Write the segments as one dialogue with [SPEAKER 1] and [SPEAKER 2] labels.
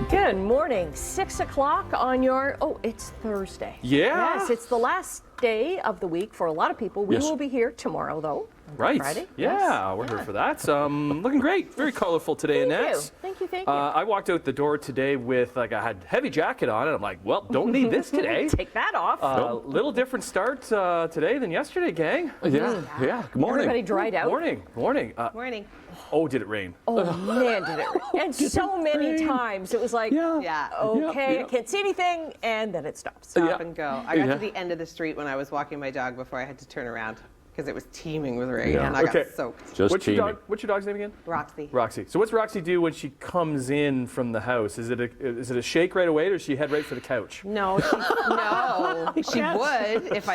[SPEAKER 1] Good morning. 6 o'clock on your, it's Thursday.
[SPEAKER 2] Yeah.
[SPEAKER 1] Yes, it's the last day of the week for a lot of people. We
[SPEAKER 2] Yes.
[SPEAKER 1] will be here tomorrow, though.
[SPEAKER 2] Right.
[SPEAKER 1] Friday.
[SPEAKER 2] Yeah,
[SPEAKER 1] Yes.
[SPEAKER 2] we're here for that. Looking great. Very colorful today, Annette.
[SPEAKER 1] Thank you. Thank you.
[SPEAKER 2] I walked out the door today with, I had heavy jacket on, and I'm like, well, don't need this today.
[SPEAKER 1] Take that off.
[SPEAKER 2] Little different start today than yesterday, gang.
[SPEAKER 3] Yeah. Good morning.
[SPEAKER 1] Everybody dried out.
[SPEAKER 2] Morning.
[SPEAKER 4] Morning.
[SPEAKER 2] Oh, did it rain?
[SPEAKER 1] Oh, man, did it. And so many times it was like,
[SPEAKER 4] Yeah.
[SPEAKER 1] okay, I can't see anything, and then it stops.
[SPEAKER 4] Stop and go. I got to the end of the street when I was walking my dog before I had to turn around because it was teeming with rain and I got soaked.
[SPEAKER 3] Just
[SPEAKER 2] What's
[SPEAKER 3] teeming.
[SPEAKER 2] your dog's name again?
[SPEAKER 4] Roxy.
[SPEAKER 2] Roxy. So what's Roxy do when she comes in from the house? Is it a shake right away, or does she head right for the couch?
[SPEAKER 4] No, she would if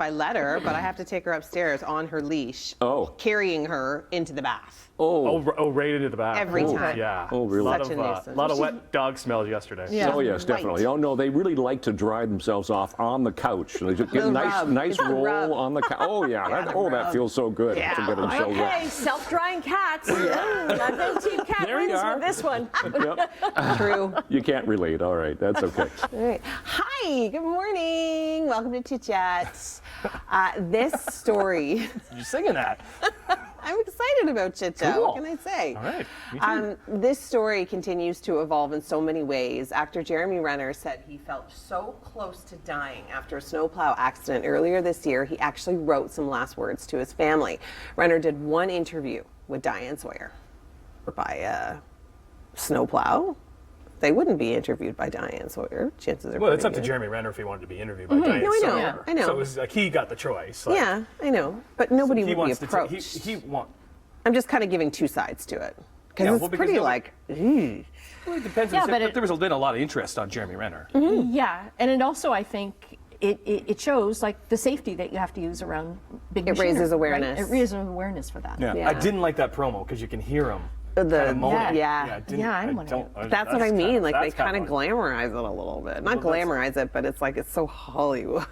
[SPEAKER 4] I let her, but I have to take her upstairs on her leash, carrying her into the bath.
[SPEAKER 2] Oh, right into the bath.
[SPEAKER 4] Every time.
[SPEAKER 2] Yeah.
[SPEAKER 3] Oh, really?
[SPEAKER 4] Such a nuisance.
[SPEAKER 2] A lot of wet dog smells yesterday.
[SPEAKER 1] Yeah.
[SPEAKER 3] Oh, yes, definitely. Oh, no, they really like to dry themselves off on the couch. They just get a nice roll
[SPEAKER 4] rub.
[SPEAKER 3] on the couch. Oh, yeah. That feels so good.
[SPEAKER 4] Yeah.
[SPEAKER 3] To get them so wet.
[SPEAKER 1] Okay, self-drying cats. I think Team Cat
[SPEAKER 3] There you
[SPEAKER 1] wins
[SPEAKER 3] are.
[SPEAKER 1] with this one.
[SPEAKER 3] Yep.
[SPEAKER 4] True.
[SPEAKER 3] You can't relate. All right. That's okay.
[SPEAKER 4] All right. Hi, good morning. Welcome to Chit Chat. This story,
[SPEAKER 2] You're singing that.
[SPEAKER 4] I'm excited about Chit Chat.
[SPEAKER 2] Cool.
[SPEAKER 4] What can I say?
[SPEAKER 2] All right. Me too.
[SPEAKER 4] This story continues to evolve in so many ways. Actor Jeremy Renner said he felt so close to dying after a snowplow accident earlier this year, he actually wrote some last words to his family. Renner did one interview with Diane Sawyer. By a snowplow, they wouldn't be interviewed by Diane Sawyer. Chances are
[SPEAKER 2] Well, it's
[SPEAKER 4] pretty
[SPEAKER 2] up to
[SPEAKER 4] good.
[SPEAKER 2] Jeremy Renner if he wanted to be interviewed by Diane
[SPEAKER 4] No, I know.
[SPEAKER 2] Sawyer.
[SPEAKER 4] I know.
[SPEAKER 2] So it was like he got the choice. Like,
[SPEAKER 4] Yeah, I know. But nobody
[SPEAKER 2] he
[SPEAKER 4] would be
[SPEAKER 2] wants
[SPEAKER 4] approached.
[SPEAKER 2] to. He want.
[SPEAKER 4] I'm just kind of giving two sides to it. Because
[SPEAKER 2] Yeah,
[SPEAKER 4] it's
[SPEAKER 2] well, because
[SPEAKER 4] pretty
[SPEAKER 2] nobody-
[SPEAKER 4] like, ew.
[SPEAKER 2] Well, it depends.
[SPEAKER 1] Yeah,
[SPEAKER 2] on
[SPEAKER 1] but
[SPEAKER 2] there was been a lot of interest on Jeremy Renner.
[SPEAKER 1] Yeah, and it also, I think, it shows like the safety that you have to use around big machinery,
[SPEAKER 4] raises
[SPEAKER 1] right?
[SPEAKER 4] awareness.
[SPEAKER 1] It raises awareness for that.
[SPEAKER 2] Yeah.
[SPEAKER 4] Yeah.
[SPEAKER 2] I didn't like that promo because you can hear him.
[SPEAKER 4] The-
[SPEAKER 2] moaning.
[SPEAKER 4] yeah.
[SPEAKER 2] I didn't-
[SPEAKER 1] Yeah, I
[SPEAKER 2] I
[SPEAKER 1] wanna-
[SPEAKER 2] don't-
[SPEAKER 4] That's what I mean. Like they
[SPEAKER 2] that's
[SPEAKER 4] kind of
[SPEAKER 2] kinda
[SPEAKER 4] glamorize it a little bit. Not
[SPEAKER 2] Well, that's-
[SPEAKER 4] glamorize it, but it's like it's so Hollywood.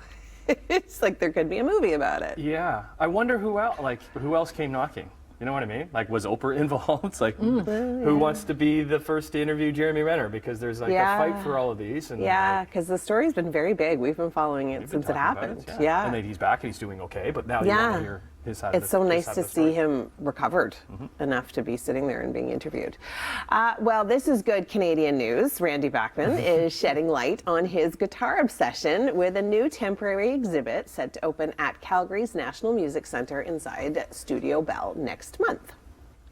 [SPEAKER 4] It's like there could be a movie about it.
[SPEAKER 2] Yeah, I wonder who else came knocking. You know what I mean? Like, was Oprah involved? It's like, who wants to be the first to interview Jeremy Renner? Because there's like a fight for all of these. And
[SPEAKER 4] Yeah,
[SPEAKER 2] like,
[SPEAKER 4] because the story's been very big. We've been following it
[SPEAKER 2] we've been
[SPEAKER 4] since it
[SPEAKER 2] talking about
[SPEAKER 4] happened.
[SPEAKER 2] it,
[SPEAKER 4] Yeah.
[SPEAKER 2] And then he's back and he's doing okay. But now you want to hear his side.
[SPEAKER 4] It's so nice to see him recovered enough to be sitting there and being interviewed. Well, this is good Canadian news. Randy Bachman is shedding light on his guitar obsession with a new temporary exhibit set to open at Calgary's National Music Centre inside Studio Bell next month.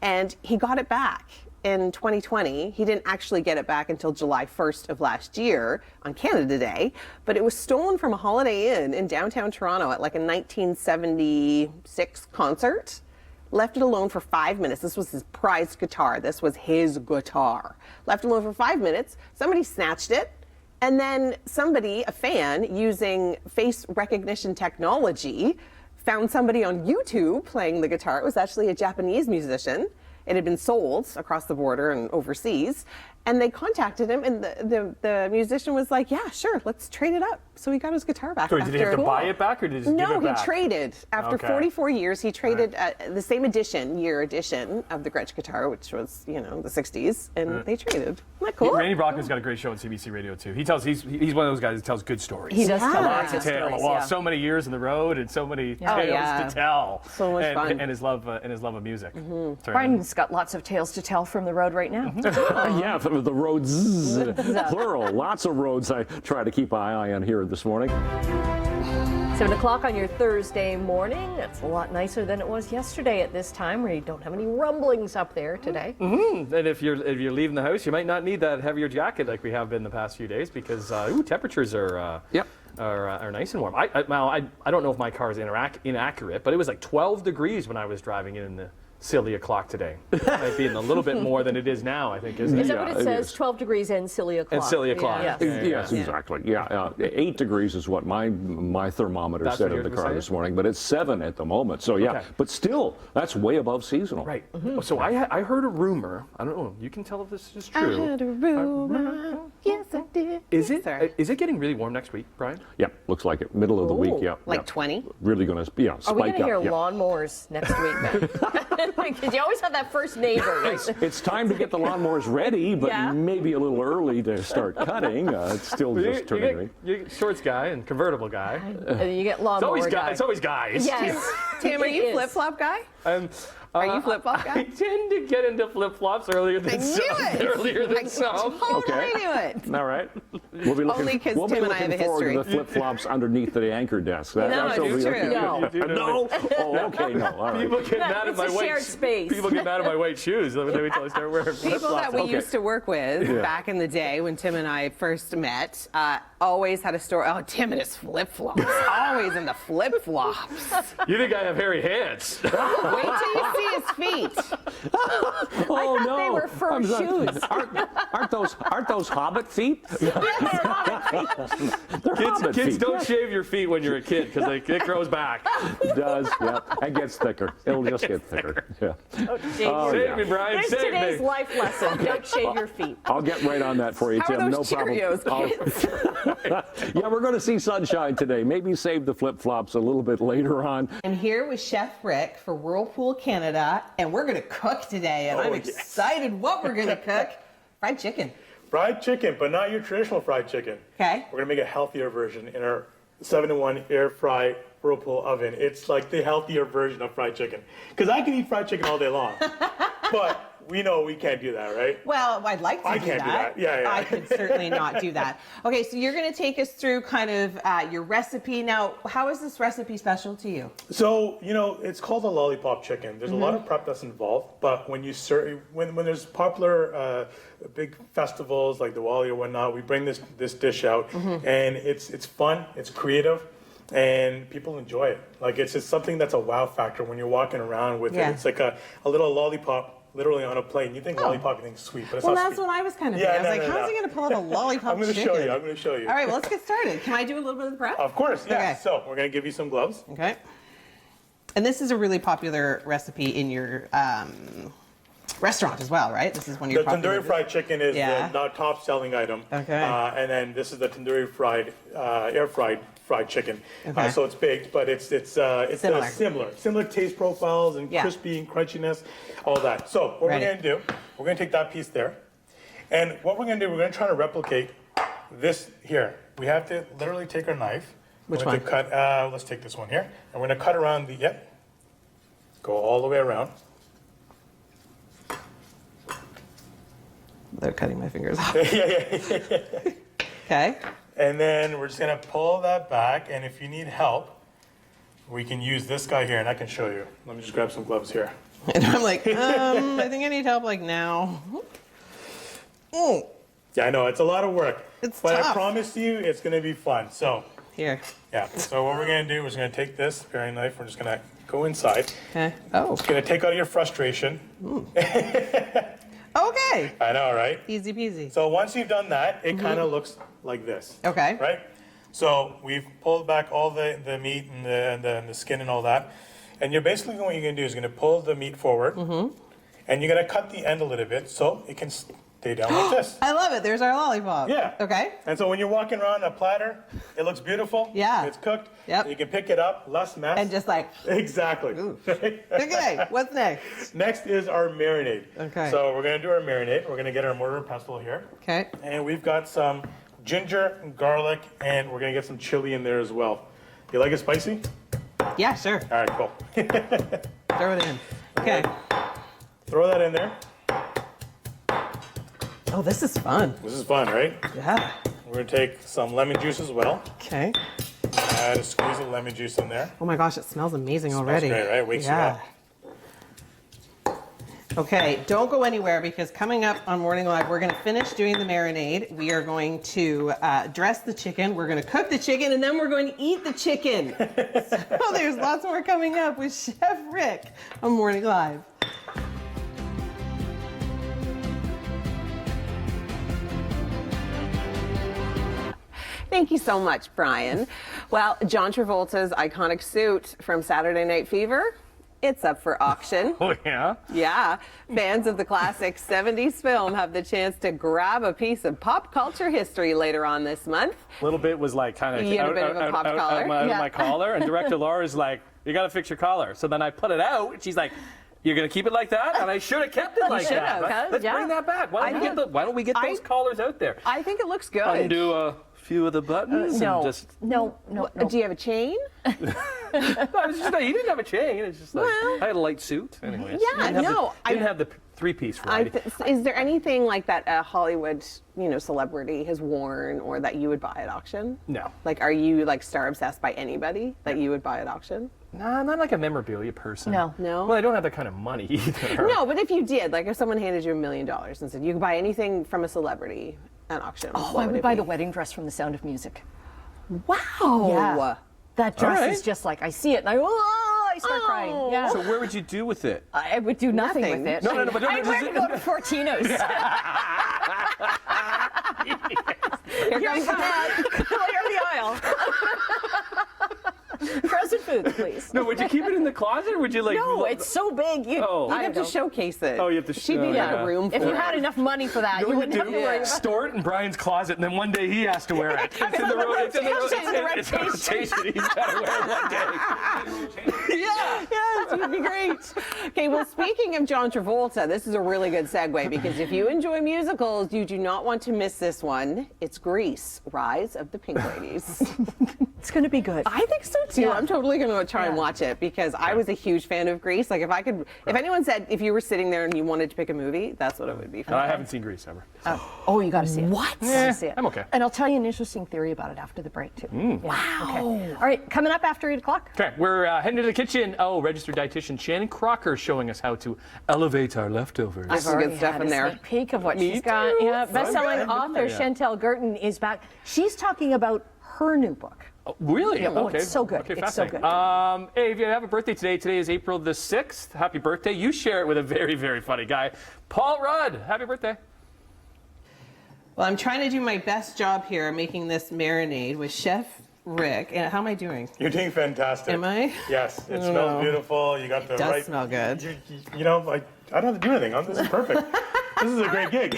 [SPEAKER 4] And he got it back in 2020. He didn't actually get it back until July 1st of last year on Canada Day, but it was stolen from a Holiday Inn in downtown Toronto at like a 1976 concert. Left it alone for 5 minutes. This was his prized guitar. This was his guitar. Left it alone for 5 minutes. Somebody snatched it. And then somebody, a fan, using face recognition technology, found somebody on YouTube playing the guitar. It was actually a Japanese musician. It had been sold across the border and overseas. And they contacted him, and the musician was like, yeah, sure, let's trade it up. So he got his guitar back.
[SPEAKER 2] So did he have to buy it back, or did he just give it back?
[SPEAKER 4] No, he traded. After 44 years, he traded the same year edition of the Gretsch guitar, which was, the 60s, and they traded. Isn't that cool?
[SPEAKER 2] Randy Brockman's got a great show on CBC Radio too. He's one of those guys that tells good stories.
[SPEAKER 1] He does tell
[SPEAKER 2] Lots
[SPEAKER 1] lots
[SPEAKER 2] of tales. Well, so many years on the road and so many tales to tell.
[SPEAKER 4] So much fun.
[SPEAKER 2] And his love of music. Sorry.
[SPEAKER 1] Brian's got lots of tales to tell from the road right now.
[SPEAKER 3] Yeah, the roads, plural. Lots of roads I try to keep my eye on here this morning.
[SPEAKER 1] 7 o'clock on your Thursday morning. That's a lot nicer than it was yesterday at this time, where you don't have any rumblings up there today.
[SPEAKER 2] And if you're leaving the house, you might not need that heavier jacket like we have been the past few days, because temperatures are nice and warm. I don't know if my car is inaccurate, but it was like 12 degrees when I was driving in the silly o'clock today. It might be in a little bit more than it is now, I think, isn't it?
[SPEAKER 1] Is that what it says?
[SPEAKER 3] is.
[SPEAKER 1] 12 degrees and silly o'clock.
[SPEAKER 2] And silly o'clock.
[SPEAKER 1] Yeah.
[SPEAKER 3] Yes, exactly. Yeah, 8 degrees is what my thermometer
[SPEAKER 2] That's
[SPEAKER 3] said
[SPEAKER 2] what
[SPEAKER 3] in the
[SPEAKER 2] yours was
[SPEAKER 3] car
[SPEAKER 2] saying?
[SPEAKER 3] this morning, but it's 7 at the moment. So yeah,
[SPEAKER 2] Okay.
[SPEAKER 3] but still, that's way above seasonal.
[SPEAKER 2] Right. So I heard a rumor. I don't know. You can tell if this is true.
[SPEAKER 4] I had a rumor. Yes, a dear.
[SPEAKER 2] Is it?
[SPEAKER 4] Sorry.
[SPEAKER 2] Is it getting really warm next week, Brian?
[SPEAKER 3] Yeah, looks like it. Middle of the week,
[SPEAKER 1] Ooh,
[SPEAKER 3] yeah.
[SPEAKER 4] like
[SPEAKER 3] yeah.
[SPEAKER 4] 20?
[SPEAKER 3] Really going to spike up.
[SPEAKER 1] Are we going to hear
[SPEAKER 3] yeah.
[SPEAKER 1] lawnmowers next week then? Because you always have that first neighbor, right?
[SPEAKER 3] It's time to get the lawnmowers ready, but
[SPEAKER 1] Yeah.
[SPEAKER 3] maybe a little early to start cutting. It's still just turning.
[SPEAKER 2] You get shorts guy and convertible guy.
[SPEAKER 1] And then you get
[SPEAKER 2] It's
[SPEAKER 1] lawnmower
[SPEAKER 2] always,
[SPEAKER 1] guy.
[SPEAKER 2] it's always guys.
[SPEAKER 1] Yes.
[SPEAKER 4] Tim, are
[SPEAKER 1] It
[SPEAKER 4] you
[SPEAKER 1] is.
[SPEAKER 4] flip-flop guy?
[SPEAKER 2] Um,
[SPEAKER 4] Are you flip-flop guy?
[SPEAKER 2] I tend to get into flip-flops earlier than some. Earlier than some.
[SPEAKER 4] Totally knew it.
[SPEAKER 3] All right. We'll be looking,
[SPEAKER 4] Only 'cause
[SPEAKER 3] we'll be
[SPEAKER 4] Tim and I
[SPEAKER 3] looking
[SPEAKER 4] have a
[SPEAKER 3] forward to
[SPEAKER 4] history.
[SPEAKER 3] the flip-flops underneath the anchor desk.
[SPEAKER 4] No,
[SPEAKER 3] That's
[SPEAKER 4] it's
[SPEAKER 3] over here.
[SPEAKER 4] true.
[SPEAKER 1] No.
[SPEAKER 2] You do know
[SPEAKER 3] No? Oh, okay, no. All right.
[SPEAKER 2] People get mad at
[SPEAKER 1] It's
[SPEAKER 2] my
[SPEAKER 1] a
[SPEAKER 2] white
[SPEAKER 1] shared space.
[SPEAKER 2] People get mad at my white shoes when they wait till I start wearing flip-flops.
[SPEAKER 4] People that we
[SPEAKER 3] Okay.
[SPEAKER 4] used to work with
[SPEAKER 3] Yeah.
[SPEAKER 4] back in the day when Tim and I first met always had a story. Oh, Tim and his flip-flops. Always in the flip-flops.
[SPEAKER 2] You think I have hairy hands?
[SPEAKER 4] Wait till you see his feet.
[SPEAKER 3] Oh,
[SPEAKER 1] thought
[SPEAKER 3] no.
[SPEAKER 1] they were fur
[SPEAKER 3] I'm sorry.
[SPEAKER 1] shoes.
[SPEAKER 3] Aren't those hobbit feet? They're hobbit
[SPEAKER 2] Kids
[SPEAKER 3] feet.
[SPEAKER 2] don't shave your feet when you're a kid because it grows back.
[SPEAKER 3] It does, yeah. And gets thicker. It'll just get thicker. Yeah.
[SPEAKER 1] Shave your
[SPEAKER 2] Save
[SPEAKER 3] yeah.
[SPEAKER 2] me, Brian.
[SPEAKER 1] There's
[SPEAKER 2] Save
[SPEAKER 1] today's
[SPEAKER 2] me.
[SPEAKER 1] life lesson. Don't shave your feet.
[SPEAKER 3] I'll get right on that for you,
[SPEAKER 4] How
[SPEAKER 3] Tim.
[SPEAKER 4] are those
[SPEAKER 3] No problem.
[SPEAKER 4] Cheerios, kids?
[SPEAKER 3] Yeah, we're going to see sunshine today. Maybe save the flip-flops a little bit later on.
[SPEAKER 4] I'm here with Chef Rick for Whirlpool Canada, and we're going to cook today, and I'm excited what we're going to cook. Fried chicken.
[SPEAKER 5] Fried chicken, but not your traditional fried chicken.
[SPEAKER 4] Okay.
[SPEAKER 5] We're gonna make a healthier version in our 7-in-1 air fry Whirlpool oven. It's like the healthier version of fried chicken. Because I can eat fried chicken all day long, but we know we can't do that, right?
[SPEAKER 4] Well, I'd like to
[SPEAKER 5] I
[SPEAKER 4] do
[SPEAKER 5] can't do
[SPEAKER 4] that.
[SPEAKER 5] that. Yeah.
[SPEAKER 4] I could certainly not do that. Okay, so you're going to take us through kind of your recipe. Now, how is this recipe special to you?
[SPEAKER 5] So, it's called a lollipop chicken. There's a lot of prep that's involved, but when you serve, when there's popular big festivals like Diwali or whatnot, we bring this dish out, and it's fun, it's creative, and people enjoy it. Like it's just something that's a wow factor when you're walking around with
[SPEAKER 4] Yeah.
[SPEAKER 5] it. It's like a little lollipop. Literally on a plate. You think lollipop, you think sweet, but it's
[SPEAKER 4] Well,
[SPEAKER 5] not
[SPEAKER 4] that's
[SPEAKER 5] sweet.
[SPEAKER 4] what I was kind of
[SPEAKER 5] Yeah,
[SPEAKER 4] thinking. I was
[SPEAKER 5] no,
[SPEAKER 4] like,
[SPEAKER 5] no,
[SPEAKER 4] how's
[SPEAKER 5] no.
[SPEAKER 4] he going to pull out a lollipop
[SPEAKER 5] I'm going to
[SPEAKER 4] chicken?
[SPEAKER 5] show you. I'm going to show you.
[SPEAKER 4] All right, well, let's get started. Can I do a little bit of the prep?
[SPEAKER 5] Of course, yeah.
[SPEAKER 4] Okay.
[SPEAKER 5] So we're going to give you some gloves.
[SPEAKER 4] Okay. And this is a really popular recipe in your restaurant as well, right? This is one of your
[SPEAKER 5] The
[SPEAKER 4] popular
[SPEAKER 5] tandoori fried chicken is
[SPEAKER 4] Yeah.
[SPEAKER 5] the top selling item.
[SPEAKER 4] Okay.
[SPEAKER 5] And then this is the tandoori fried, air fried chicken.
[SPEAKER 4] Okay.
[SPEAKER 5] So it's baked, but it's similar taste profiles and
[SPEAKER 4] Yeah.
[SPEAKER 5] crispy and crunchiness, all that. So what
[SPEAKER 4] Ready.
[SPEAKER 5] we're going to do, we're going to take that piece there, and what we're going to do, we're going to try to replicate this here. We have to literally take our knife.
[SPEAKER 4] Which
[SPEAKER 5] we're going to cut. Let's take this one here, and we're going to cut around the. Go all the way around.
[SPEAKER 4] They're cutting my fingers off.
[SPEAKER 5] Yeah.
[SPEAKER 4] Okay.
[SPEAKER 5] And then we're just gonna pull that back, and if you need help, we can use this guy here, and I can show you. Let me just grab some gloves here.
[SPEAKER 4] And I'm like, I think I need help like now. Oh,
[SPEAKER 5] Yeah, I know, it's a lot of work.
[SPEAKER 4] It's
[SPEAKER 5] but
[SPEAKER 4] tough.
[SPEAKER 5] I promise you, it's gonna be fun. So,
[SPEAKER 4] here.
[SPEAKER 5] yeah, so what we're gonna do is we're gonna take this paring knife, we're just gonna go inside.
[SPEAKER 4] Okay. Oh,
[SPEAKER 5] It's gonna take out your frustration.
[SPEAKER 4] okay.
[SPEAKER 5] I know, right?
[SPEAKER 4] Easy peasy.
[SPEAKER 5] So once you've done that, it kind of looks like this.
[SPEAKER 4] Okay.
[SPEAKER 5] Right? So we've pulled back all the meat and the skin and all that. And you're basically what you're going to do is going to pull the meat forward. And you're going to cut the end a little bit so it can stay down like this.
[SPEAKER 4] I love it. There's our lollipop.
[SPEAKER 5] Yeah.
[SPEAKER 4] Okay.
[SPEAKER 5] And so when you're walking around a platter, it looks beautiful.
[SPEAKER 4] Yeah.
[SPEAKER 5] It's cooked.
[SPEAKER 4] Yep.
[SPEAKER 5] You can pick it up, less mess.
[SPEAKER 4] And just like,
[SPEAKER 5] Exactly.
[SPEAKER 4] okay, what's next?
[SPEAKER 5] Next is our marinade.
[SPEAKER 4] Okay.
[SPEAKER 5] So we're going to do our marinade. We're going to get our mortar and pestle here.
[SPEAKER 4] Okay.
[SPEAKER 5] And we've got some ginger, garlic, and we're gonna get some chili in there as well. You like it spicy?
[SPEAKER 4] Yeah, sure.
[SPEAKER 5] All right, cool.
[SPEAKER 4] Throw it in. Okay.
[SPEAKER 5] Throw that in there.
[SPEAKER 4] Oh, this is fun.
[SPEAKER 5] This is fun, right?
[SPEAKER 4] Yeah.
[SPEAKER 5] We're gonna take some lemon juice as well.
[SPEAKER 4] Okay.
[SPEAKER 5] Add a squeeze of lemon juice in there.
[SPEAKER 4] Oh my gosh, it smells amazing already.
[SPEAKER 5] great, right? Wakes you
[SPEAKER 4] yeah.
[SPEAKER 5] up.
[SPEAKER 4] Okay, don't go anywhere because coming up on Morning Live, we're going to finish doing the marinade. We are going to dress the chicken. We're going to cook the chicken, and then we're going to eat the chicken. So there's lots more coming up with Chef Rick on Morning Live. Thank you so much, Brian. Well, John Travolta's iconic suit from Saturday Night Fever it's up for auction.
[SPEAKER 2] Oh, yeah?
[SPEAKER 4] Yeah, fans of the classic 70s film have the chance to grab a piece of pop culture history later on this month.
[SPEAKER 2] A little bit was like kind of
[SPEAKER 4] You had a bit of a pop collar.
[SPEAKER 2] my collar, and director Laura's like, you got to fix your collar. So then I put it out, and she's like, you're going to keep it like that? And I should have kept it like
[SPEAKER 1] should
[SPEAKER 2] that.
[SPEAKER 1] have,
[SPEAKER 2] Let's
[SPEAKER 1] yeah.
[SPEAKER 2] bring that back. Why don't we get those collars out there?
[SPEAKER 4] I think it looks good.
[SPEAKER 2] Undo a few of the buttons
[SPEAKER 1] No,
[SPEAKER 2] and just...
[SPEAKER 1] no.
[SPEAKER 4] Do you have a chain?
[SPEAKER 2] No, it's just, he didn't have a chain. It's just like, I had a light suit. Anyways.
[SPEAKER 4] Yeah,
[SPEAKER 2] Didn't have the three-piece variety.
[SPEAKER 4] Is there anything like that a Hollywood, celebrity has worn or that you would buy at auction?
[SPEAKER 2] No.
[SPEAKER 4] Like, are you like star obsessed by anybody that you would buy at auction?
[SPEAKER 2] Nah, I'm not like a memorabilia person.
[SPEAKER 1] No.
[SPEAKER 4] No?
[SPEAKER 2] Well, I don't have that kind of money either.
[SPEAKER 4] No, but if you did, like if someone handed you $1 million and said you could buy anything from a celebrity at auction,
[SPEAKER 1] Oh,
[SPEAKER 4] what
[SPEAKER 1] I would
[SPEAKER 4] it
[SPEAKER 1] buy
[SPEAKER 4] be?
[SPEAKER 1] the wedding dress from The Sound of Music.
[SPEAKER 4] Wow.
[SPEAKER 1] Yeah. That dress
[SPEAKER 2] right.
[SPEAKER 1] is just like, I see it and I start crying. Yeah.
[SPEAKER 3] So where would you do with it?
[SPEAKER 1] I would do nothing with it.
[SPEAKER 2] No, but
[SPEAKER 1] I'd wear it to go to Fortino's.
[SPEAKER 4] Here comes the dad.
[SPEAKER 1] Clear the aisle. Frozen foods, please.
[SPEAKER 2] No, would you keep it in the closet or would you like...
[SPEAKER 1] No, it's so big. You,
[SPEAKER 2] Oh.
[SPEAKER 4] You'd have to showcase it.
[SPEAKER 2] Oh, you have to
[SPEAKER 4] She'd
[SPEAKER 2] show-
[SPEAKER 4] need
[SPEAKER 2] yeah.
[SPEAKER 4] a room for
[SPEAKER 1] if you
[SPEAKER 4] it.
[SPEAKER 1] had enough money for that, you
[SPEAKER 2] what
[SPEAKER 1] wouldn't have to worry about
[SPEAKER 2] Store it in Brian's closet, and then one day he has to wear it. It's in the
[SPEAKER 1] rotation.
[SPEAKER 2] it's a rotation. He's got to wear it one day.
[SPEAKER 4] Yeah, yes, it would be great. Okay, well, speaking of John Travolta, this is a really good segue because if you enjoy musicals, you do not want to miss this one. It's Grease, Rise of the Pink Ladies.
[SPEAKER 1] It's going to be good.
[SPEAKER 4] I think so too.
[SPEAKER 1] Yeah.
[SPEAKER 4] I'm totally going to try and watch it because I was a huge fan of Grease. Like if anyone said if you were sitting there and you wanted to pick a movie, that's what it would be for.
[SPEAKER 2] I haven't seen Grease ever.
[SPEAKER 1] Oh, you got to see it.
[SPEAKER 4] What?
[SPEAKER 1] You gotta see it.
[SPEAKER 2] I'm okay.
[SPEAKER 1] And I'll tell you an interesting theory about it after the break, too. Wow. Okay. All right, coming up after 8 o'clock.
[SPEAKER 2] Okay, we're heading to the kitchen. Oh, registered dietitian Shannon Crocker showing us how to elevate our leftovers.
[SPEAKER 4] There's some good stuff in there.
[SPEAKER 1] A peek of what
[SPEAKER 2] Me
[SPEAKER 1] she's got.
[SPEAKER 2] too.
[SPEAKER 1] Yeah, best-selling
[SPEAKER 2] Okay.
[SPEAKER 1] author
[SPEAKER 2] Yeah.
[SPEAKER 1] Chantel Gurton is back. She's talking about her new book.
[SPEAKER 2] Oh, really?
[SPEAKER 1] Yeah, oh,
[SPEAKER 2] okay.
[SPEAKER 1] it's so good.
[SPEAKER 2] Okay,
[SPEAKER 1] It's so
[SPEAKER 2] fascinating. Hey, if you have a birthday today is April the 6th. Happy birthday. You share it with a very, very funny guy. Paul Rudd, happy birthday.
[SPEAKER 6] Well, I'm trying to do my best job here making this marinade with Chef Rick. And how am I doing?
[SPEAKER 5] You're doing fantastic.
[SPEAKER 6] Am I?
[SPEAKER 5] Yes, it
[SPEAKER 6] don't
[SPEAKER 5] smells
[SPEAKER 6] know.
[SPEAKER 5] beautiful. You got the
[SPEAKER 6] It does
[SPEAKER 5] right.
[SPEAKER 6] smell good.
[SPEAKER 5] You know, like I don't have to do anything. This is perfect. This is a great gig.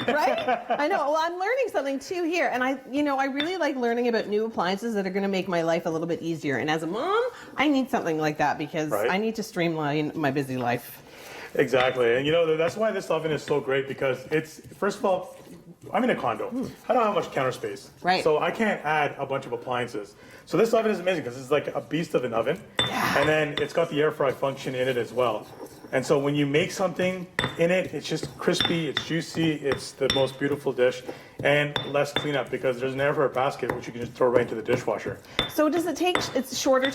[SPEAKER 6] Right? I know. Well, I'm learning something too here. And I really like learning about new appliances that are going to make my life a little bit easier. And as a mom, I need something like that because
[SPEAKER 5] Right.
[SPEAKER 6] I need to streamline my busy life.
[SPEAKER 5] Exactly, and that's why this oven is so great because it's first of all, I'm in a condo. I don't have much counter space,
[SPEAKER 6] Right.
[SPEAKER 5] So I can't add a bunch of appliances. So this oven is amazing because it's like a beast of an oven, and then it's got the air fry function in it as well. And so when you make something in it, it's just crispy, it's juicy, it's the most beautiful dish, and less cleanup because there's an air fryer basket which you can just throw right into the dishwasher.
[SPEAKER 6] So does it take, it's shorter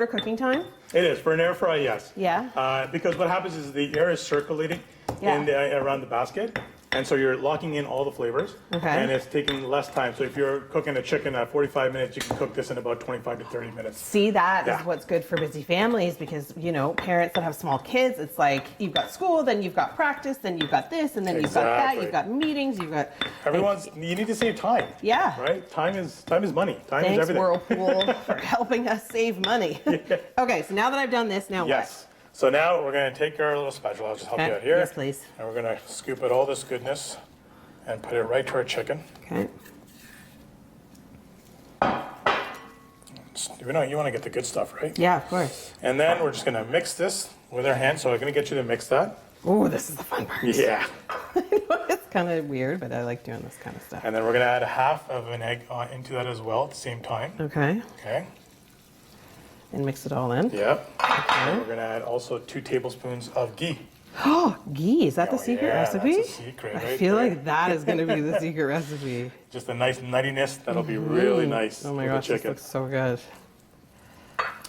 [SPEAKER 6] cooking time?
[SPEAKER 5] It is for an air fry, yes.
[SPEAKER 6] Yeah.
[SPEAKER 5] Because what happens is the air is circulating
[SPEAKER 6] Yeah.
[SPEAKER 5] around the basket, and so you're locking in all the flavors,
[SPEAKER 6] Okay.
[SPEAKER 5] and it's taking less time. So if you're cooking a chicken at 45 minutes, you can cook this in about 25 to 30 minutes.
[SPEAKER 6] See, that
[SPEAKER 5] Yeah.
[SPEAKER 6] is what's good for busy families because, parents that have small kids, it's like you've got school, then you've got practice, then you've got this, and then you've got that,
[SPEAKER 5] Exactly.
[SPEAKER 6] you've got meetings, you've got...
[SPEAKER 5] You need to save time.
[SPEAKER 6] Yeah.
[SPEAKER 5] Right? Time is money. Time is
[SPEAKER 6] Thanks,
[SPEAKER 5] everything.
[SPEAKER 6] Whirlpool, for helping us save money. Okay, so now that I've done this, now
[SPEAKER 5] Yes. So now we're going to take our little spatula. I'll just help
[SPEAKER 6] Okay.
[SPEAKER 5] you out here.
[SPEAKER 6] Yes, please.
[SPEAKER 5] And we're going to scoop out all this goodness and put it right to our chicken.
[SPEAKER 6] what? Okay.
[SPEAKER 5] You want to get the good stuff, right?
[SPEAKER 6] Yeah, of course.
[SPEAKER 5] And then we're just going to mix this with our hands. So I'm going to get you to mix that.
[SPEAKER 6] Oh, this is the fun part.
[SPEAKER 5] Yeah.
[SPEAKER 6] It's kind of weird, but I like doing this kind of stuff.
[SPEAKER 5] And then we're going to add half of an egg into that as well at the same time.
[SPEAKER 6] Okay,
[SPEAKER 5] Okay.
[SPEAKER 6] and mix it all in.
[SPEAKER 5] Yep. And we're going to add also 2 tablespoons of ghee.
[SPEAKER 6] Oh, ghee, is that the secret
[SPEAKER 5] yeah,
[SPEAKER 6] recipe?
[SPEAKER 5] that's the secret
[SPEAKER 6] I
[SPEAKER 5] right
[SPEAKER 6] feel
[SPEAKER 5] there.
[SPEAKER 6] like that is going to be the secret recipe.
[SPEAKER 5] Just a nice nuttiness. That'll be really nice
[SPEAKER 6] Oh my
[SPEAKER 5] with
[SPEAKER 6] gosh,
[SPEAKER 5] the
[SPEAKER 6] this
[SPEAKER 5] chicken.
[SPEAKER 6] looks so good.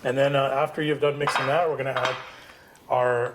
[SPEAKER 5] And then after you've done mixing that, we're going to add our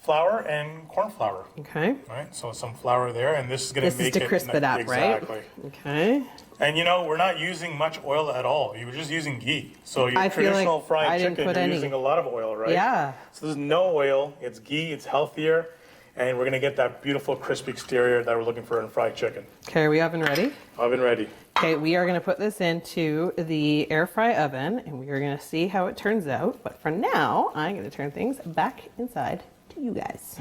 [SPEAKER 5] flour and corn flour.
[SPEAKER 6] Okay.
[SPEAKER 5] Right, so some flour there, and this is going to
[SPEAKER 6] This
[SPEAKER 5] make
[SPEAKER 6] is to crisp it up, right?
[SPEAKER 5] Exactly.
[SPEAKER 6] Okay.
[SPEAKER 5] And we're not using much oil at all. You were just using ghee. So your
[SPEAKER 6] I feel like
[SPEAKER 5] traditional fried
[SPEAKER 6] I didn't
[SPEAKER 5] chicken,
[SPEAKER 6] put
[SPEAKER 5] you're
[SPEAKER 6] any.
[SPEAKER 5] using a lot of oil, right?
[SPEAKER 6] Yeah.
[SPEAKER 5] So there's no oil. It's ghee. It's healthier. and we're going to get that beautiful crisp exterior that we're looking for in fried chicken.
[SPEAKER 6] Okay, are we oven ready?
[SPEAKER 5] Oven ready.
[SPEAKER 6] Okay, we are going to put this into the air fry oven, and we are going to see how it turns out. But for now, I'm going to turn things back inside to you guys.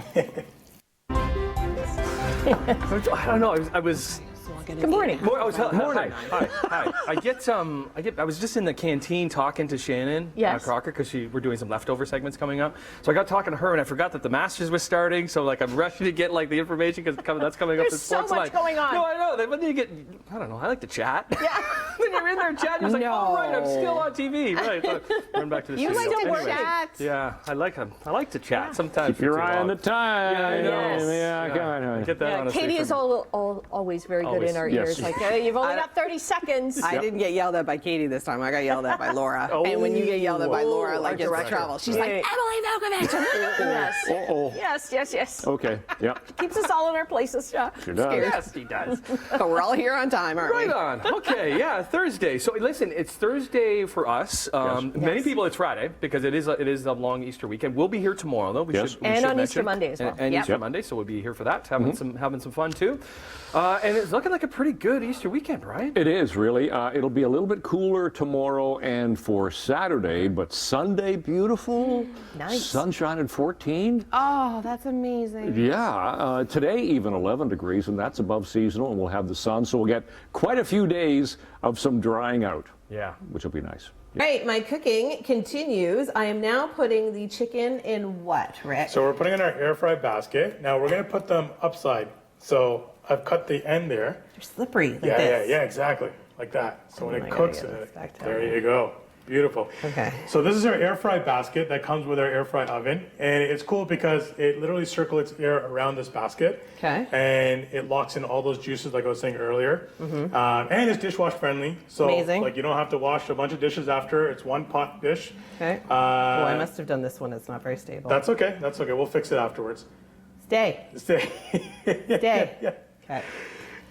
[SPEAKER 2] I don't know. I was.
[SPEAKER 1] Good morning.
[SPEAKER 2] Morning. Hi. I was just in the canteen talking to Shannon Crocker because we're doing some leftover segments coming up. So I got talking to her and I forgot that the Masters was starting. So like I'm rushing to get like the information because that's coming up in
[SPEAKER 1] There's
[SPEAKER 2] Sports
[SPEAKER 1] so much going on.
[SPEAKER 2] No, I know. Then you get, I don't know. I like to chat. Yeah. When you're in there chatting, you're like, oh right, I'm still on TV. Right. So run back to the studio.
[SPEAKER 1] like to
[SPEAKER 2] Anyway.
[SPEAKER 1] chat.
[SPEAKER 2] Yeah, I like to chat sometimes.
[SPEAKER 3] Keep your eye on the time.
[SPEAKER 2] Yeah, I know.
[SPEAKER 3] Yeah, come on.
[SPEAKER 2] Get that
[SPEAKER 1] Yeah,
[SPEAKER 2] honestly
[SPEAKER 1] Katie
[SPEAKER 2] from-
[SPEAKER 1] is always very good
[SPEAKER 2] Always.
[SPEAKER 1] in our
[SPEAKER 3] Yes.
[SPEAKER 1] ears. Like, you've only got 30 seconds.
[SPEAKER 4] I didn't get yelled at by Katie this time. I got yelled at by Laura. And when you get yelled at by Laura, like it's
[SPEAKER 2] director.
[SPEAKER 4] trouble. She's like, Emily Vukovic.
[SPEAKER 1] Yes.
[SPEAKER 3] Uh-oh.
[SPEAKER 1] Yes.
[SPEAKER 3] Okay, yeah.
[SPEAKER 1] Keeps us all in our places. Yeah.
[SPEAKER 3] Sure does.
[SPEAKER 2] Yes, he does.
[SPEAKER 4] But we're all here on time, aren't we?
[SPEAKER 2] Right on. Okay, yeah, Thursday. So listen, it's Thursday for us. Many people it's Friday because it is a long Easter weekend. We'll be here tomorrow though. We
[SPEAKER 3] Yes.
[SPEAKER 2] should
[SPEAKER 1] And on Easter
[SPEAKER 2] mention.
[SPEAKER 1] Monday as well.
[SPEAKER 2] And
[SPEAKER 1] Yep.
[SPEAKER 2] Easter Monday, so we'll be here for that, having some fun too. And it's looking like a pretty good Easter weekend, right?
[SPEAKER 3] It is really. It'll be a little bit cooler tomorrow and for Saturday, but Sunday beautiful.
[SPEAKER 1] Nice.
[SPEAKER 3] Sunshine at 14.
[SPEAKER 4] Oh, that's amazing.
[SPEAKER 3] Yeah, today even 11 degrees, and that's above seasonal, and we'll have the sun, so we'll get quite a few days of some drying out.
[SPEAKER 2] Yeah.
[SPEAKER 3] Which will be nice.
[SPEAKER 6] All right, my cooking continues. I am now putting the chicken in what, Rick?
[SPEAKER 5] So we're putting in our air fry basket. Now we're going to put them upside. So I've cut the end there.
[SPEAKER 6] They're slippery like
[SPEAKER 5] Yeah,
[SPEAKER 6] this.
[SPEAKER 5] yeah, exactly. Like that. So when
[SPEAKER 6] I
[SPEAKER 5] it
[SPEAKER 6] gotta
[SPEAKER 5] cooks,
[SPEAKER 6] get this back down
[SPEAKER 5] there
[SPEAKER 6] here.
[SPEAKER 5] you go. Beautiful.
[SPEAKER 6] Okay.
[SPEAKER 5] So this is our air fry basket that comes with our air fry oven. And it's cool because it literally circulates air around this basket.
[SPEAKER 6] Okay.
[SPEAKER 5] And it locks in all those juices like I was saying earlier. And it's dishwash friendly. So
[SPEAKER 6] Amazing.
[SPEAKER 5] like you don't have to wash a bunch of dishes after. It's one pot dish.
[SPEAKER 6] Okay. Oh, I must have done this one. It's not very stable.
[SPEAKER 5] That's okay. That's okay. We'll fix it afterwards.
[SPEAKER 6] Stay.
[SPEAKER 5] Stay.
[SPEAKER 6] Stay.
[SPEAKER 5] Yeah.
[SPEAKER 6] Okay.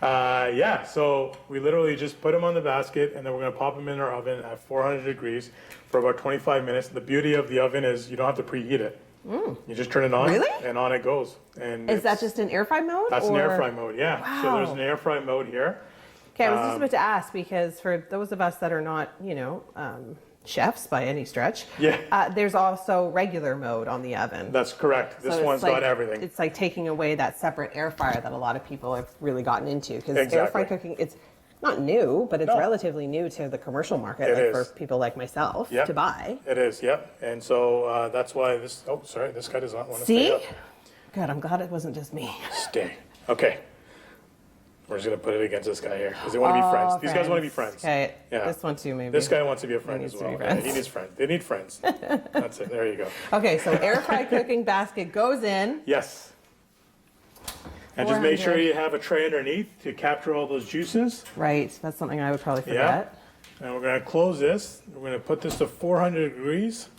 [SPEAKER 5] Yeah, so we literally just put them on the basket and then we're going to pop them in our oven at 400 degrees for about 25 minutes. The beauty of the oven is you don't have to preheat it. You just turn it on
[SPEAKER 6] Really?
[SPEAKER 5] and on it goes. And
[SPEAKER 6] Is that
[SPEAKER 5] it's-
[SPEAKER 6] just an air fry mode?
[SPEAKER 5] That's an
[SPEAKER 6] or-
[SPEAKER 5] air fry mode, yeah. So there's
[SPEAKER 6] Wow.
[SPEAKER 5] an air fry mode here.
[SPEAKER 6] Okay, I was just about to ask because for those of us that are not, chefs by any stretch,
[SPEAKER 5] Yeah.
[SPEAKER 6] there's also regular mode on the oven.
[SPEAKER 5] That's correct. This
[SPEAKER 6] So it's
[SPEAKER 5] one's
[SPEAKER 6] like-
[SPEAKER 5] got everything.
[SPEAKER 6] It's like taking away that separate air fryer that a lot of people have really gotten into because air
[SPEAKER 5] Exactly.
[SPEAKER 6] fry cooking, it's not new, but it's
[SPEAKER 5] No.
[SPEAKER 6] relatively new to the commercial market,
[SPEAKER 5] It
[SPEAKER 6] like
[SPEAKER 5] is.
[SPEAKER 6] for people like myself
[SPEAKER 5] Yep.
[SPEAKER 6] to buy.
[SPEAKER 5] It is, yep. And so that's why this, this guy does not want to stay
[SPEAKER 6] See?
[SPEAKER 5] up.
[SPEAKER 6] Good, I'm glad it wasn't just me.
[SPEAKER 5] Stay. Okay. We're just going to put it against this guy here because they want to be friends. These guys want to be friends.
[SPEAKER 6] Okay,
[SPEAKER 5] Yeah.
[SPEAKER 6] this one too, maybe.
[SPEAKER 5] This guy wants to be a friend
[SPEAKER 6] needs
[SPEAKER 5] as
[SPEAKER 6] to be
[SPEAKER 5] well.
[SPEAKER 6] friends.
[SPEAKER 5] Yeah, he needs friends. They need friends. That's it. There you go.
[SPEAKER 6] Okay, so air fry cooking basket goes in.
[SPEAKER 5] Yes. And just make sure
[SPEAKER 6] 400.
[SPEAKER 5] you have a tray underneath to capture all those juices.
[SPEAKER 6] Right, that's something I would probably
[SPEAKER 5] Yeah.
[SPEAKER 6] forget.
[SPEAKER 5] And we're going to close this. We're going to put this to 400 degrees.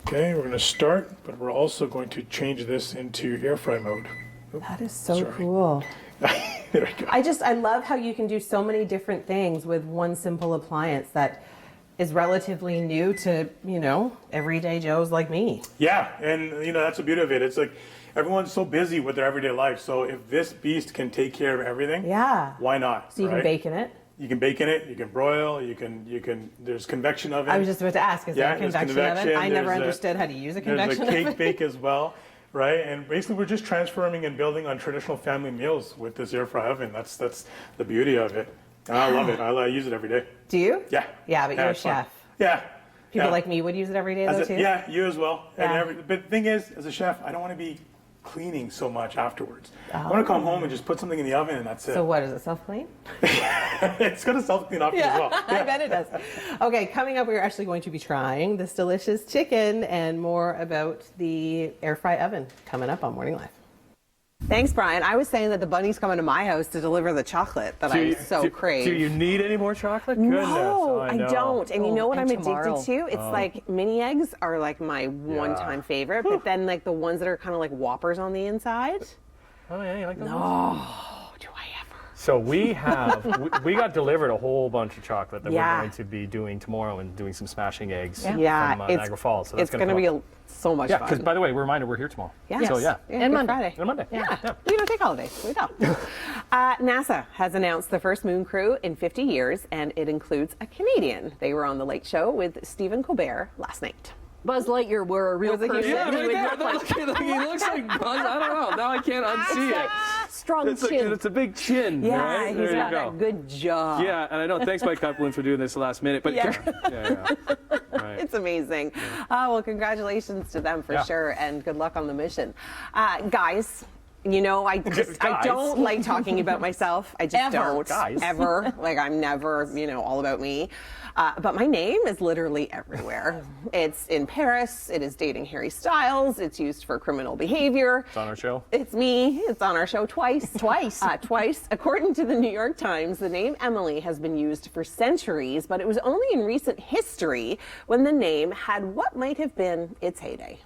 [SPEAKER 5] Okay, we're going to start, but we're also going to change this into air fry mode.
[SPEAKER 6] That is so
[SPEAKER 5] Sorry.
[SPEAKER 6] cool.
[SPEAKER 5] There we go.
[SPEAKER 6] I love how you can do so many different things with one simple appliance that is relatively new to, everyday Joes like me.
[SPEAKER 5] Yeah, and that's the beauty of it. It's like everyone's so busy with their everyday life. So if this beast can take care of everything,
[SPEAKER 6] Yeah.
[SPEAKER 5] why not?
[SPEAKER 6] So you can
[SPEAKER 5] right?
[SPEAKER 6] bake in it.
[SPEAKER 5] You can bake in it. You can broil. You can. There's convection oven.
[SPEAKER 6] I was just about to ask, is there a
[SPEAKER 5] there's
[SPEAKER 6] convection oven? I never
[SPEAKER 5] there's
[SPEAKER 6] understood how to use a
[SPEAKER 5] There's
[SPEAKER 6] convection
[SPEAKER 5] a cake
[SPEAKER 6] oven.
[SPEAKER 5] bake as well, right? And basically, we're just transforming and building on traditional family meals with this air fry oven. That's the beauty of it. And I love it. I use it every day.
[SPEAKER 6] Do you?
[SPEAKER 5] Yeah.
[SPEAKER 6] Yeah, but you're a
[SPEAKER 5] it's fun.
[SPEAKER 6] chef.
[SPEAKER 5] Yeah.
[SPEAKER 6] People
[SPEAKER 5] yeah.
[SPEAKER 6] like me would use it every day though, too?
[SPEAKER 5] Yeah, you as well.
[SPEAKER 6] Yeah.
[SPEAKER 5] But the thing is, as a chef, I don't want to be cleaning so much afterwards. I want to come home and just put something in the oven and that's it.
[SPEAKER 6] So what, is it self-clean?
[SPEAKER 5] It's going to self-clean up as well.
[SPEAKER 6] I bet it does. Okay, coming up, we're actually going to be trying this delicious chicken and more about the air fry oven coming up on Morning Live.
[SPEAKER 4] Thanks, Brian. I was saying that the bunny's coming to my house to deliver the chocolate that I so crave.
[SPEAKER 2] Do you need any more chocolate? Goodness.
[SPEAKER 4] No, I
[SPEAKER 2] know.
[SPEAKER 4] don't. And you know what
[SPEAKER 1] and
[SPEAKER 4] I'm
[SPEAKER 1] tomorrow.
[SPEAKER 4] addicted to? It's like mini eggs are like my one-time favorite, but then like the ones that are kind of like Whoppers on the inside.
[SPEAKER 2] Oh yeah, you like those?
[SPEAKER 4] Oh, do I ever?
[SPEAKER 2] So we we got delivered a whole bunch of chocolate that
[SPEAKER 4] Yeah.
[SPEAKER 2] we're going to be doing tomorrow and doing some smashing eggs
[SPEAKER 4] Yeah,
[SPEAKER 2] from Niagara Falls. So
[SPEAKER 4] it's
[SPEAKER 2] that's
[SPEAKER 4] going to be so much
[SPEAKER 2] yeah,
[SPEAKER 4] fun.
[SPEAKER 2] because by the way, reminder, we're here tomorrow.
[SPEAKER 4] Yes.
[SPEAKER 2] So yeah.
[SPEAKER 4] Yeah,
[SPEAKER 1] And
[SPEAKER 4] Good
[SPEAKER 1] Monday.
[SPEAKER 4] Friday.
[SPEAKER 2] And Monday.
[SPEAKER 4] Yeah. We don't take holidays. We don't. NASA has announced the first moon crew in 50 years, and it includes a Canadian. They were on The Late Show with Stephen Colbert last night.
[SPEAKER 1] Buzz Lightyear were a real
[SPEAKER 4] Was it
[SPEAKER 1] person.
[SPEAKER 4] you?
[SPEAKER 2] Yeah,
[SPEAKER 1] He would
[SPEAKER 2] right there.
[SPEAKER 1] look like
[SPEAKER 2] He looks like Buzz. I don't know. Now I can't unsee it.
[SPEAKER 1] strong
[SPEAKER 2] It's, like,
[SPEAKER 1] chin.
[SPEAKER 2] it's a big chin.
[SPEAKER 4] Yeah,
[SPEAKER 2] right?
[SPEAKER 4] he's
[SPEAKER 2] There
[SPEAKER 4] got
[SPEAKER 2] you go.
[SPEAKER 4] a good job.
[SPEAKER 2] Yeah, and I know. Thanks, Mike Couplin, for doing this last minute. But
[SPEAKER 4] Yeah.
[SPEAKER 2] yeah. Right.
[SPEAKER 4] It's amazing. Well, congratulations to them for
[SPEAKER 2] Yeah.
[SPEAKER 4] sure, and good luck on the mission. Guys, you know, I
[SPEAKER 2] Guys.
[SPEAKER 4] don't like talking about myself. I just
[SPEAKER 1] Ever.
[SPEAKER 4] don't.
[SPEAKER 2] Guys.
[SPEAKER 4] Ever. Like, I'm never, all about me. But my name is literally everywhere. It's in Paris. It is dating Harry Styles. It's used for criminal behavior.
[SPEAKER 2] It's on our show.
[SPEAKER 4] It's me. It's on our show twice.
[SPEAKER 1] Twice.
[SPEAKER 4] Twice. According to the New York Times, the name Emily has been used for centuries, but it was only in recent history when the name had what might have been its heyday.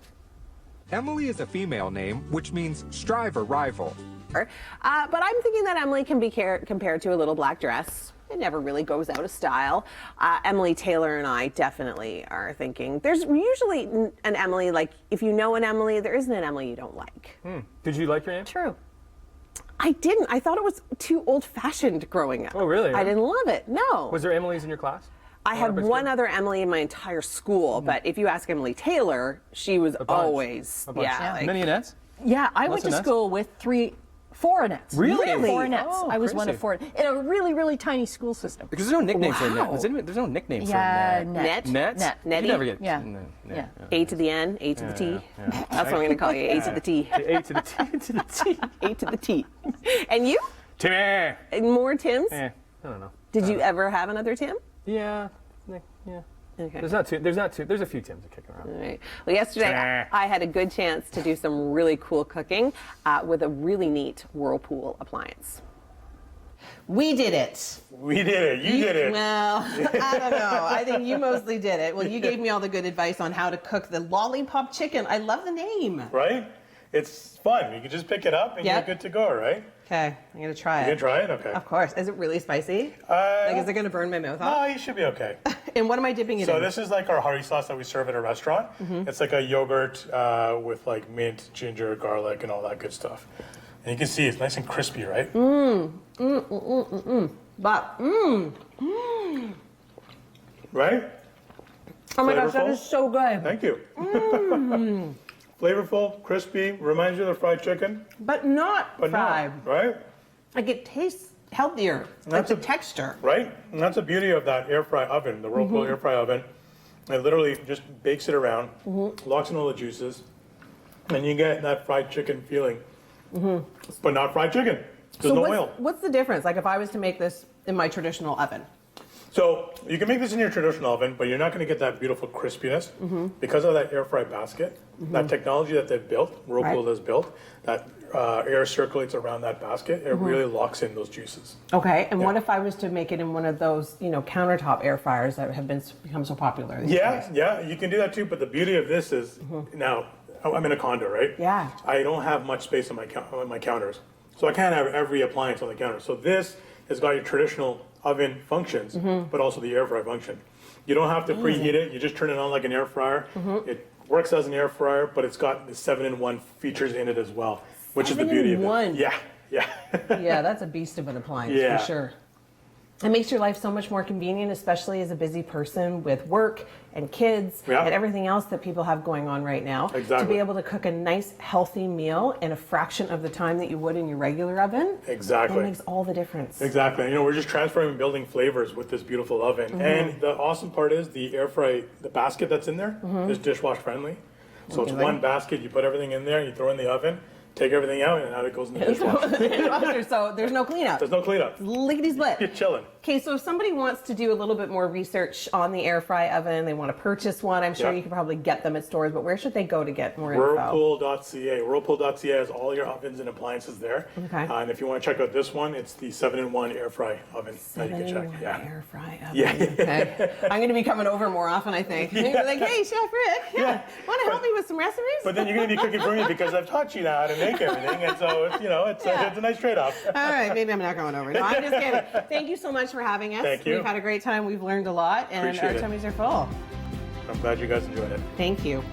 [SPEAKER 7] Emily is a female name, which means strive or rival.
[SPEAKER 4] But I'm thinking that Emily can be compared to a little black dress. It never really goes out of style. Emily Taylor and I definitely are thinking there's usually an Emily, like if you know an Emily, there isn't an Emily you don't like.
[SPEAKER 2] Did you like your name?
[SPEAKER 1] True.
[SPEAKER 4] I didn't. I thought it was too old-fashioned growing up.
[SPEAKER 2] Oh, really?
[SPEAKER 4] I didn't love it. No.
[SPEAKER 2] Was there Emily's in your class?
[SPEAKER 4] I had one other Emily in my entire school, but if you ask Emily Taylor, she was
[SPEAKER 2] bunch.
[SPEAKER 4] always,
[SPEAKER 2] A bunch.
[SPEAKER 4] yeah. like-
[SPEAKER 2] Many Annettes?
[SPEAKER 1] Yeah, I went to
[SPEAKER 2] Annette?
[SPEAKER 1] school with four Annettes.
[SPEAKER 2] Really?
[SPEAKER 1] Four Annettes.
[SPEAKER 2] Oh,
[SPEAKER 1] I was one
[SPEAKER 2] crazy.
[SPEAKER 1] of four in a really, really tiny school system.
[SPEAKER 2] Because there's no nickname for
[SPEAKER 4] Wow.
[SPEAKER 2] Annette. There's no nickname
[SPEAKER 1] Yeah,
[SPEAKER 2] for
[SPEAKER 1] net.
[SPEAKER 4] Net?
[SPEAKER 2] Net.
[SPEAKER 4] Nettie?
[SPEAKER 2] You never get.
[SPEAKER 1] Yeah.
[SPEAKER 2] Net.
[SPEAKER 1] Yeah.
[SPEAKER 4] A to the N, A to the T. That's what I'm going to call you, A to the T.
[SPEAKER 2] A to the T to the T.
[SPEAKER 4] A to the T. And you?
[SPEAKER 2] Timmy.
[SPEAKER 4] More Tims?
[SPEAKER 2] I don't know.
[SPEAKER 4] Did you ever have another Tim?
[SPEAKER 2] Yeah. Yeah.
[SPEAKER 4] Okay.
[SPEAKER 2] There's not two. There's a few Tims that kick around.
[SPEAKER 4] All right. Well, yesterday I had a good chance to do some really cool cooking with a really neat Whirlpool appliance.
[SPEAKER 6] We did it.
[SPEAKER 5] We did it. You did it.
[SPEAKER 6] Well, I don't know. I think you mostly did it. Well, you gave me all the good advice on how to cook the lollipop chicken. I love the name.
[SPEAKER 5] Right? It's fun. You can just pick it up and
[SPEAKER 6] Yep.
[SPEAKER 5] you're good to go, right?
[SPEAKER 6] Okay, I'm gonna try
[SPEAKER 5] You can
[SPEAKER 6] it.
[SPEAKER 5] try it? Okay.
[SPEAKER 6] Of course. Is it really spicy? Like, is it gonna burn my mouth
[SPEAKER 5] No,
[SPEAKER 6] off?
[SPEAKER 5] you should be okay.
[SPEAKER 6] And what am I dipping it
[SPEAKER 5] So
[SPEAKER 6] in?
[SPEAKER 5] this is like our curry sauce that we serve at a restaurant. It's like a yogurt with like mint, ginger, garlic, and all that good stuff. And you can see it's nice and crispy, right?
[SPEAKER 6] But
[SPEAKER 5] Right?
[SPEAKER 6] oh my gosh, that
[SPEAKER 5] Flavorful.
[SPEAKER 6] is so good.
[SPEAKER 5] Thank you. Flavorful, crispy, reminds you of the fried chicken,
[SPEAKER 6] But not
[SPEAKER 5] but
[SPEAKER 6] fried.
[SPEAKER 5] not, right?
[SPEAKER 6] Like it tastes healthier. Like
[SPEAKER 5] That's
[SPEAKER 6] the
[SPEAKER 5] a-
[SPEAKER 6] texture.
[SPEAKER 5] Right? And that's the beauty of that air fry oven, the Whirlpool air fry oven. It literally just bakes it around, locks in all the juices, and you get that fried chicken feeling. But not fried chicken. There's no oil.
[SPEAKER 6] what's the difference? Like if I was to make this in my traditional oven.
[SPEAKER 5] So you can make this in your traditional oven, but you're not going to get that beautiful crispiness because of that air fry basket. That technology that they've built, Whirlpool
[SPEAKER 6] Right.
[SPEAKER 5] has built, that air circulates around that basket. It really locks in those juices.
[SPEAKER 6] Okay, and what if I was to make it in one of those, countertop air fryers that have become so popular? these
[SPEAKER 5] Yeah,
[SPEAKER 6] days?
[SPEAKER 5] yeah, you can do that too. But the beauty of this is now I'm in a condo, right?
[SPEAKER 6] Yeah.
[SPEAKER 5] I don't have much space on my counters, so I can't have every appliance on the counter. So this has got your traditional oven functions, but also the air fry function. You don't have to preheat it. You just turn it on like an air fryer. It works as an air fryer, but it's got the 7-in-1 features in it as well, which is the beauty of it.
[SPEAKER 6] 7-in-1?
[SPEAKER 5] Yeah, yeah.
[SPEAKER 6] Yeah, that's a beast of an appliance
[SPEAKER 5] Yeah.
[SPEAKER 6] for sure. It makes your life so much more convenient, especially as a busy person with work and kids
[SPEAKER 5] Yeah.
[SPEAKER 6] and everything else that people have going on right now. To
[SPEAKER 5] Exactly.
[SPEAKER 6] be able to cook a nice, healthy meal in a fraction of the time that you would in your regular oven,
[SPEAKER 5] Exactly.
[SPEAKER 6] that makes all the difference.
[SPEAKER 5] Exactly. We're just transferring and building flavors with this beautiful oven. And the awesome part is the air fry, the basket that's in there is dishwash friendly. So it's
[SPEAKER 6] Okay.
[SPEAKER 5] one basket, you put everything in there, you throw in the oven, take everything out, and out it goes in the dishwasher.
[SPEAKER 6] So there's no cleanup.
[SPEAKER 5] There's no cleanup.
[SPEAKER 6] Lickety split.
[SPEAKER 5] You're chilling.
[SPEAKER 6] Okay, so if somebody wants to do a little bit more research on the air fry oven, they want to purchase one, I'm sure
[SPEAKER 5] Yeah.
[SPEAKER 6] you can probably get them at stores, but where should they go to get more info?
[SPEAKER 5] Whirlpool.ca. Whirlpool.ca has all your ovens and appliances there.
[SPEAKER 6] Okay.
[SPEAKER 5] And if you want to check out this one, it's the 7-in-1 air fry oven that you can check.
[SPEAKER 6] 7-in-1
[SPEAKER 5] Yeah.
[SPEAKER 6] air fry oven.
[SPEAKER 5] Yeah.
[SPEAKER 6] Okay. I'm going to be coming over more often, I think. You're like, hey, Chef Rick,
[SPEAKER 5] Yeah.
[SPEAKER 6] want to help me with some recipes?
[SPEAKER 5] But then you're going to be cooking for me because I've taught you now how to make make everything, and so it's, it's a nice trade-off.
[SPEAKER 6] All right, maybe I'm not going over. No, I'm just kidding. Thank you so much for having us.
[SPEAKER 5] Thank you.
[SPEAKER 6] We've had a great time. We've learned a lot, and
[SPEAKER 5] Appreciate
[SPEAKER 6] our
[SPEAKER 5] it.
[SPEAKER 6] tummies are full.
[SPEAKER 5] I'm glad you guys enjoyed it.
[SPEAKER 6] Thank you.